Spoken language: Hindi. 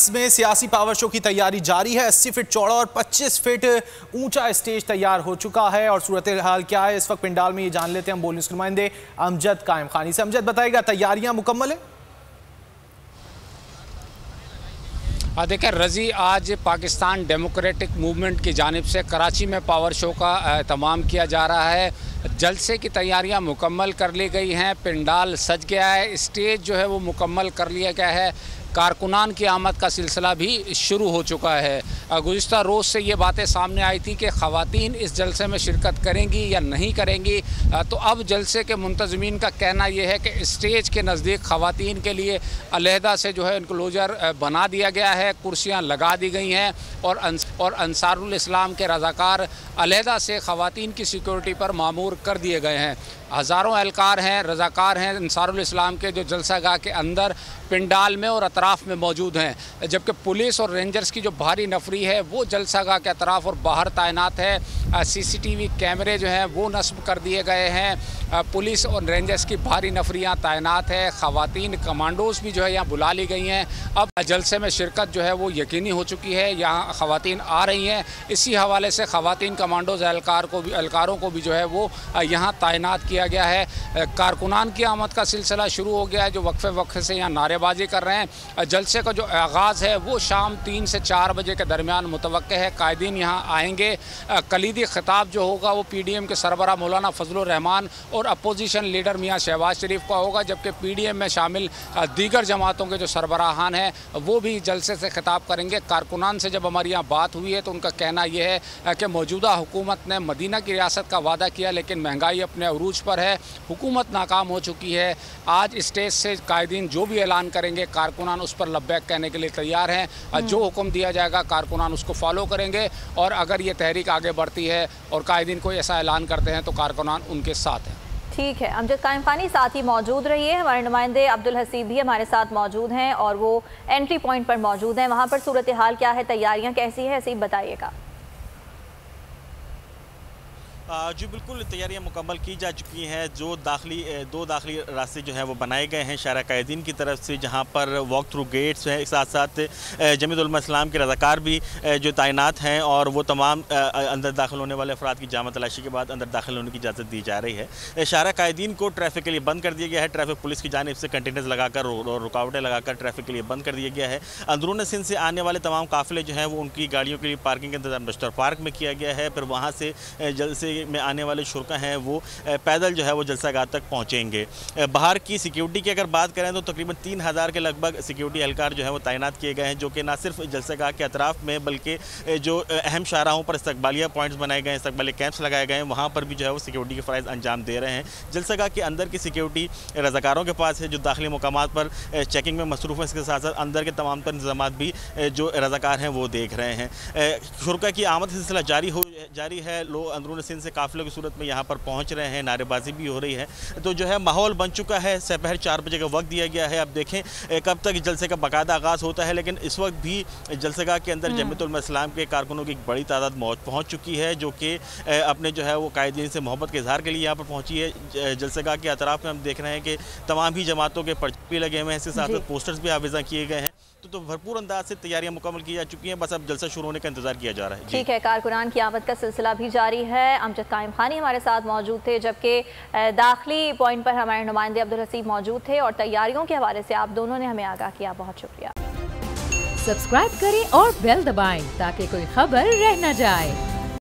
में सियासी पावर शो की तैयारी जारी है। 80 फीट चौड़ा और 25 फीट ऊंचा स्टेज तैयार हो चुका है और सूरत हाल क्या है इस वक्त पंडाल में, ये जान लेते हैं हम बोल न्यूज़ के नुमाइंदे अमजद कायम खानी से। अमजद बताएगा, तैयारियां मुकम्मल है? देखिए रजी, आज पाकिस्तान डेमोक्रेटिक मूवमेंट की जानिब से कराची में पावर शो का एहतमाम किया जा रहा है। जलसे की तैयारियां मुकम्मल कर ली गई हैं, पंडाल सज गया है, स्टेज जो है वो मुकम्मल कर लिया गया है, कारकुनान की आमद का सिलसिला भी शुरू हो चुका है। गुज़िश्ता रोज़ से ये बातें सामने आई थी कि ख़वातीन इस जलसे में शिरकत करेंगी या नहीं करेंगी। तो अब जलसे के मुंतज़मीन का कहना यह है कि स्टेज के नज़दीक ख़वातीन के लिए अलहदा से जो है इनक्लोजर बना दिया गया है, कुर्सियाँ लगा दी गई हैं और अंसारुल इस्लाम के रज़ाकार अलहदा से ख़वातीन की सिक्योरिटी पर मामूर कर दिए गए हैं। हज़ारों एहलकार हैं, रज़ाकार हैं अंसारुल इस्लाम के, जो जलसागाह के अंदर पंडाल में और अतराफ़ में मौजूद हैं, जबकि पुलिस और रेंजर्स की जो भारी नफरी है वो जलसागाह के अतराफ़ और बाहर तैनात है। CCTV कैमरे जो हैं वो नस्ब कर दिए गए हैं, पुलिस और रेंजर्स की भारी नफरियाँ तैनात है, ख़वातीन कमांडोज़ भी जो है यहाँ बुला ली गई हैं। अब जलसे में शिरकत जो है वो यकीनी हो चुकी है, यहाँ ख़वातीन आ रही हैं। इसी हवाले से ख़वातीन कमांडोज़ एहलकारों को भी जो है वो यहाँ तैनात किया गया है। कारकुनान की आमद का सिलसिला शुरू हो गया है, जो वक्फे से यहाँ नारेबाजी कर रहे हैं। जलसे का जो आगाज़ है वो शाम 3 से 4 बजे के दरमियान मुतवक्के है। कायदीन यहाँ आएंगे। कलीदी खिताब जो होगा वो PDM के सरबरा मौलाना फजलुर रहमान और अपोजिशन लीडर मियाँ शहबाज शरीफ का होगा, जबकि PDM में शामिल दीगर जमातों के जो सरबराहान हैं वो भी जलसे से खिताब करेंगे। कारकुनान से जब हमारी यहाँ बात हुई है तो उनका कहना यह है कि मौजूदा हुकूमत ने मदीना की रियासत का वादा किया, लेकिन महंगाई अपने अरूज पर है, हुकूमत नाकाम हो चुकी है। आज स्टेज से कायदीन जो भी ऐलान करेंगे कारकुनान उस पर लब्बैक कहने के लिए तैयार हैं। जो हुक्म दिया जाएगा कारकुनान उसको फॉलो करेंगे, और अगर ये तहरीक आगे बढ़ती है और कायदीन कोई ऐसा ऐलान करते हैं तो कारकुनान उनके साथ हैं। ठीक है, अमजद कायम खानी साथ ही मौजूद रहिए। हमारे नुमाइंदे अब्दुल हसीब भी हमारे साथ मौजूद हैं और वो एंट्री पॉइंट पर मौजूद हैं। वहाँ पर सूरत हाल क्या है, तैयारियाँ कैसी है, हसीब बताइएगा। जी बिल्कुल, तैयारियां मुकम्मल की जा चुकी हैं। जो दो दाखिली रास्ते जो हैं वो बनाए गए हैं शारा कायदीन की तरफ से, जहां पर वॉक थ्रू गेट्स हैं। साथ साथ जमीयत उलमा इस्लाम के रज़ाकार भी जो तैनात हैं और वो तमाम अंदर दाखिल होने वाले अफराद की जामा तलाशी के बाद अंदर दाखिल होने की इजाज़त दी जा रही है। शारा कायदीन को ट्रैफिक के लिए बंद कर दिया गया है। ट्रैफिक पुलिस की जानिब से कंटेनर्स लगाकर और रुकावटें लगाकर ट्रैफिक के लिए बंद कर दिया गया है। अंदरून सिंध से आने वाले तमाम काफ़िले जो हैं वो उनकी गाड़ियों के लिए पार्किंग का इंतजाम बस्तर पार्क में किया गया है। फिर वहाँ से जलसे में आने वाले शुरका हैं वो पैदल जो है वो जलसागाह तक पहुँचेंगे। बाहर की सिक्योरिटी की अगर बात करें तो तकरीबन 3000 के लगभग सिक्योरिटी एहलकार जो है वो तैनात किए गए हैं, जो कि ना सिर्फ जलसागाह के अतराफ़ में बल्कि जो अहम शाहराहों पर इस्तकबालिया पॉइंट्स बनाए गए हैं, इस्तकबालिया कैंप्स लगाए गए हैं, वहाँ पर भी जो है वो सिक्योरिटी के फ़राइज़ अंजाम दे रहे हैं। जलसागाह के अंदर की सिक्योरिटी रज़ाकारों के पास है, जो दाखिली मुकामात पर चेकिंग में मसरूफ़ हैं। इसके साथ साथ अंदर के तमाम तर इंतज़ाम भी जो रज़ाकार हैं वो देख रहे हैं। शुरका की आमद सिलसिला जारी है। लोग अंदरून सिंध से काफ़िलों की सूरत में यहाँ पर पहुँच रहे हैं, नारेबाजी भी हो रही है। तो जो है माहौल बन चुका है। दोपहर 4 बजे का वक्त दिया गया है। अब देखें कब तक जलसे का बाकायदा आगाज़ होता है, लेकिन इस वक्त भी जलसेगाह के अंदर जमीयत उलमा इस्लाम के कारकुनों की एक बड़ी तादाद पहुँच चुकी है, जो कि अपने जो है वो कायदीन से मोहब्बत के इजहार के लिए यहाँ पर पहुँची है। जलसेगाह के अतराफ़ में हम देख रहे हैं कि तमाम ही जमातों के पर्चे भी लगे हुए हैं, इसके साथ साथ पोस्टर्स भी आवेज़ा किए गए हैं। तो भरपूर अंदाज से तैयारियां मुकम्मल की जा चुकी हैं। बस अब जलसा शुरू होने का इंतजार किया जा रहा है। ठीक है, कारकुनान की आमद का सिलसिला भी जारी है। अमजद कायम खानी हमारे साथ मौजूद थे, जबकि दाखिली पॉइंट पर हमारे नुमाइंदे अब्दुल हसीब मौजूद थे और तैयारियों के हवाले से आप दोनों ने हमें आगाह किया। बहुत शुक्रिया। सब्सक्राइब करें और बेल दबाएं ताकि कोई खबर रह न जाए।